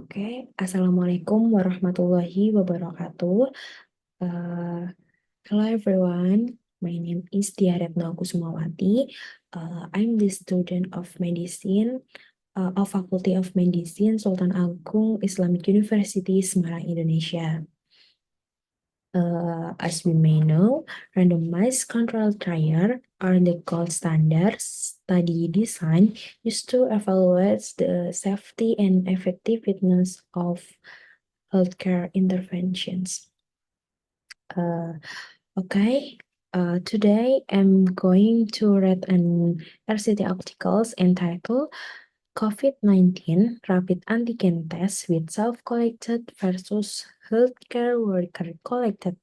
Oke, Assalamualaikum warahmatullahi wabarakatuh. Uh, Hello everyone, my name is Tia Retno Kusumawati. I'm the student of medicine of Faculty of Medicine Sultan Agung Islamic University Semarang, Indonesia. As we may know, randomized controlled trial are the gold standard study design used to evaluate the safety and effectiveness of healthcare interventions. Okay, today I'm going to read an RCT articles entitled COVID-19 Rapid Antigen Test with Self-Collected versus Healthcare Worker Collected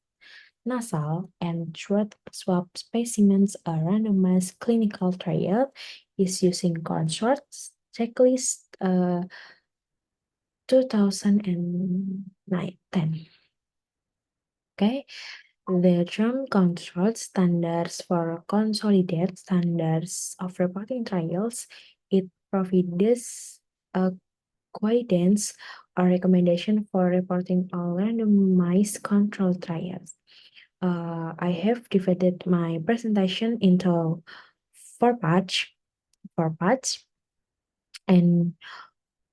Nasal and Throat Swab Specimens, a randomized clinical trial is using consort checklist 2010. Okay, the term control standards for consolidated standards of reporting trials. It provides a guidance or recommendation for reporting all randomized control trials. I have divided my presentation into four parts, and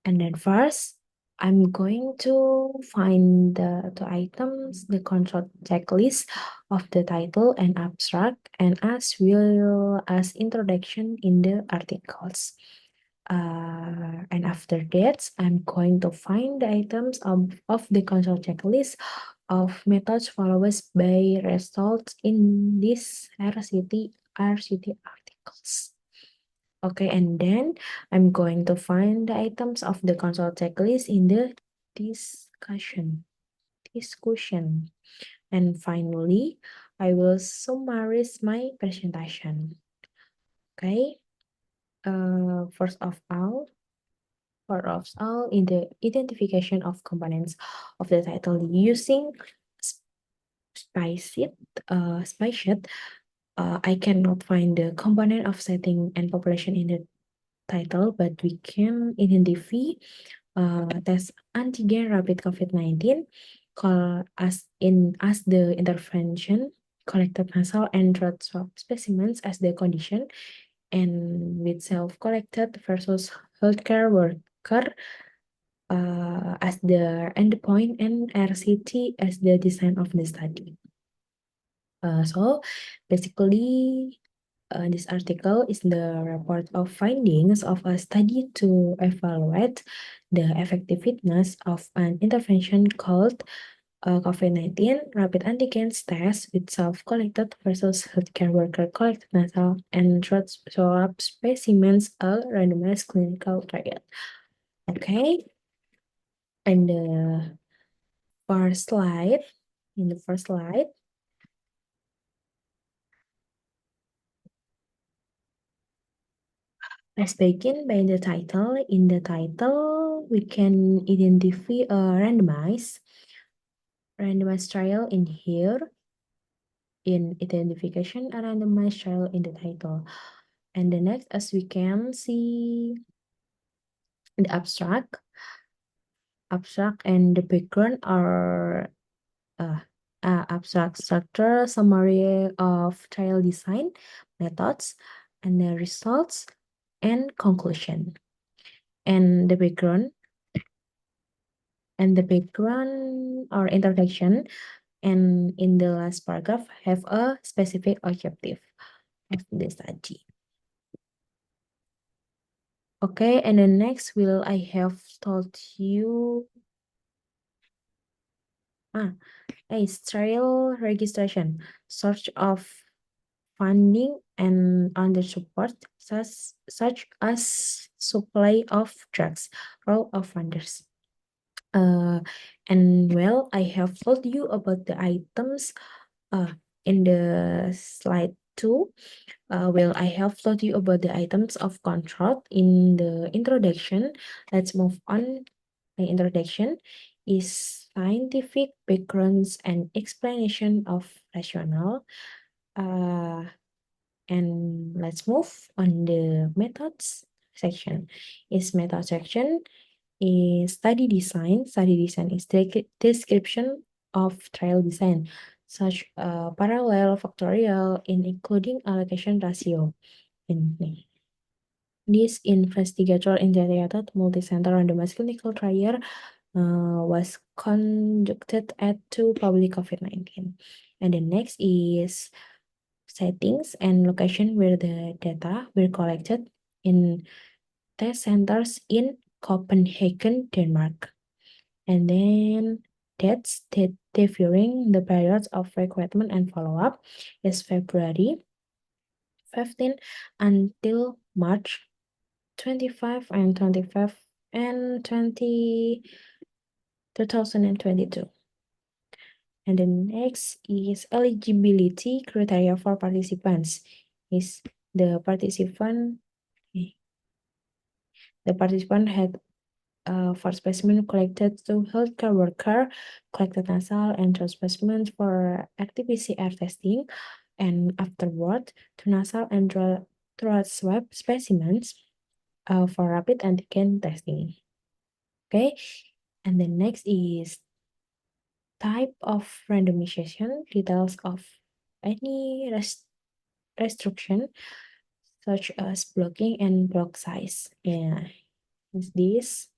then first I'm going to find the two items, the control checklist of the title and abstract, and as well as introduction in the articles. And after that, I'm going to find the items of the control checklist of methods followed by results in this RCT articles. Okay, and then I'm going to find the items of the console checklist in the discussion. And finally, I will summarize my presentation. Okay, first of all, in the identification of components of the title using SPICESheet, I cannot find the component of setting and population in the title, but we can identify test antigen rapid COVID-19 as the intervention, collected nasal and throat swab specimens as the condition, and with self-collected versus healthcare worker as the endpoint, and RCT as the design of the study. So basically, this article is the report of findings of a study to evaluate the effectiveness of an intervention called COVID-19 rapid antigens test with self-collected versus healthcare worker collected nasal and throat swab specimens, a randomized clinical trial. Okay, and the first slide, let's begin by the title. In the title, we can identify a randomized trial in here. In identification, a randomized trial in the title. And the next, as we can see, the abstract and the background are abstract structure, summary of trial design, methods, and the results, and conclusion. And the background or introduction, and in the last paragraph have a specific objective of the study. Okay, and then next I have told you a trial registration, source of funding and under support, such as supply of drugs, role of funders. And well, I have told you about the items in the slide 2. Well, I have told you about the items of control in the introduction. Let's move on. The introduction is scientific backgrounds and explanation of rationale. And let's move on the methods section. Method section is study design. Study design is the description of trial design, such parallel, factorial, including allocation ratio. Ini. This investigator-initiated multi-center randomized clinical trial was conducted at 2 public COVID-19. And the next is settings and location where the data were collected in test centers in Copenhagen, Denmark. And then dates during the periods of recruitment and follow-up is February 15 until March 25 and 25 and 2022. And the next is eligibility criteria for participants. Is the participant had for specimen collected to healthcare worker, collected nasal and throat specimens for RT-PCR testing, and afterward to nasal and throat swab specimens for rapid antigen testing. Okay, and the next is type of randomization, details of any restriction, such as blocking and block size. Yeah, is this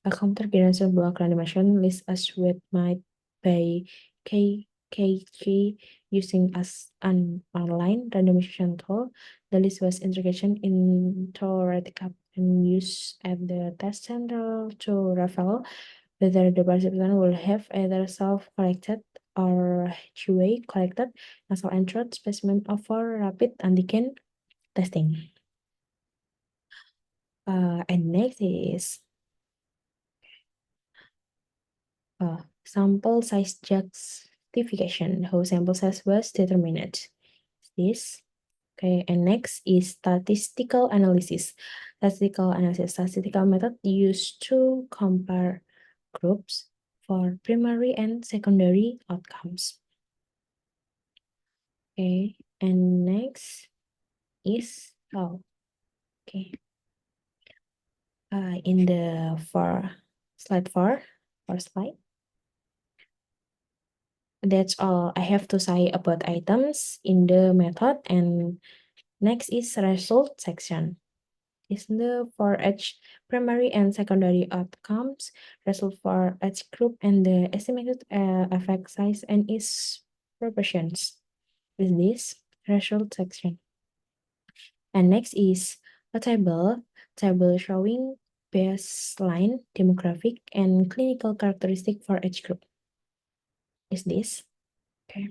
a counter-guidance block randomization list as with might by KKG using as an online randomization tool. The list was integration in theoretical and used at the test center to reveal whether the participant will have either self-collected or HUA collected nasal and throat specimen for rapid antigen testing. And next is sample size justification, how sample size was determined. This. Okay, and next is statistical analysis. Statistical method used to compare groups for primary and secondary outcomes. Okay, and next is okay. In the slide 4, first slide. That's all I have to say about items in the method, and next is result section. Is the for each primary and secondary outcomes, result for each group, and the estimated effect size and its proportions. Is this result section. And next is a table showing baseline demographic and clinical characteristic for each group. Is this okay?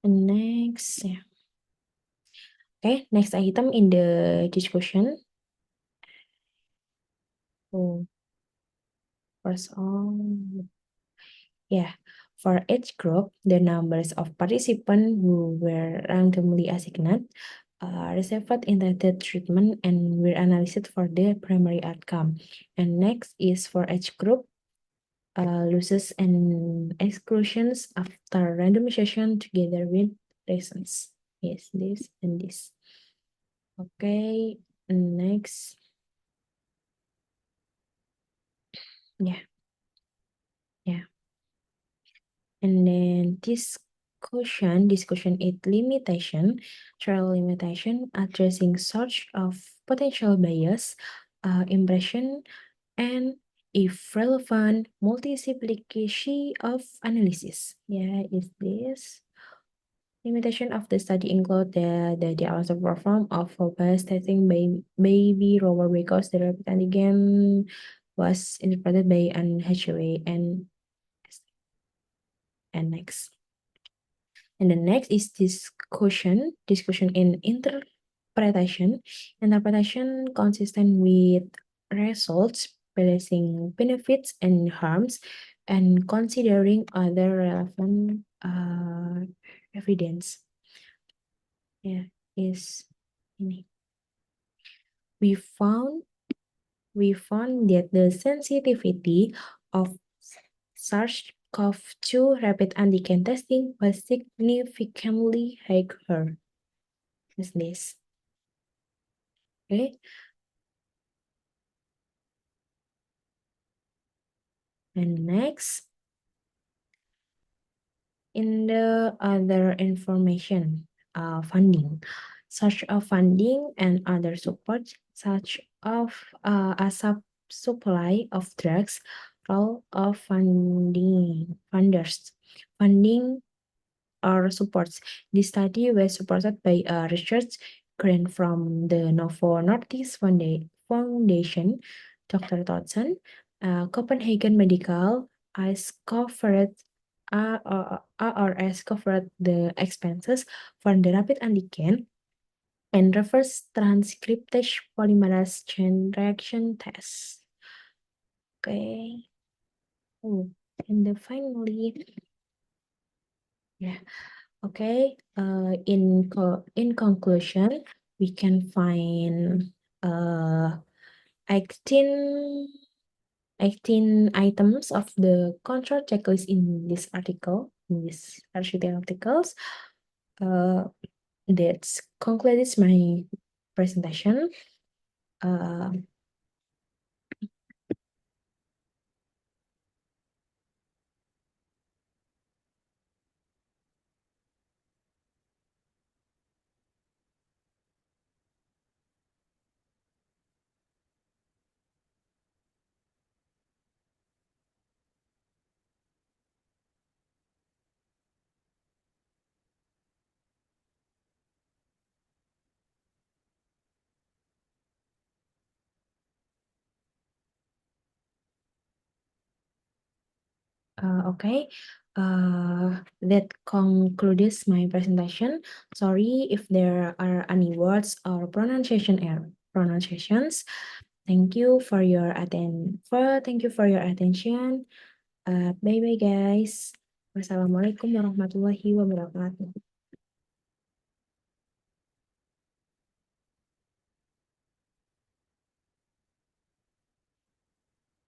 And next, yeah. Okay, next item in the discussion. First on, yeah. For each group, the numbers of participants who were randomly assigned received intended treatment and were analyzed for the primary outcome. And next is for each group, losses and exclusions after randomization together with reasons. Yes, this and this. Okay, next. Yeah. And then discussion is limitation, trial limitation, addressing source of potential bias, impression, and if relevant, multiplicity of analysis. Yeah, is this limitation of the study include the also perform of bias testing by baby rover because the rapid antigen was interpreted by an HLA and next. And the next is discussion in interpretation. Interpretation consistent with results, balancing benefits and harms, and considering other relevant evidence. Yeah, is ini. We found that the sensitivity of SARS-CoV-2 rapid antigen testing was significantly higher. Is this? Okay. And next, in the other information, funding, such of funding and other support, such of a supply of drugs, role of funding or supports. This study was supported by a research grant from the Novo Nordisk Foundation, Dr. Todson, Copenhagen Medical, ICE covered ARS covered the expenses for the rapid antigen and reverse transcriptase polymerase chain reaction test. Okay. And then finally, yeah. Okay, in conclusion, we can find uh 18, 18 items of the control checklist in this article, in this RCT articles. That concludes my presentation. Uh, okay, that concludes my presentation. Sorry if there are any words or pronunciations. Thank you for your attention. Bye bye guys. Wassalamualaikum warahmatullahi wabarakatuh.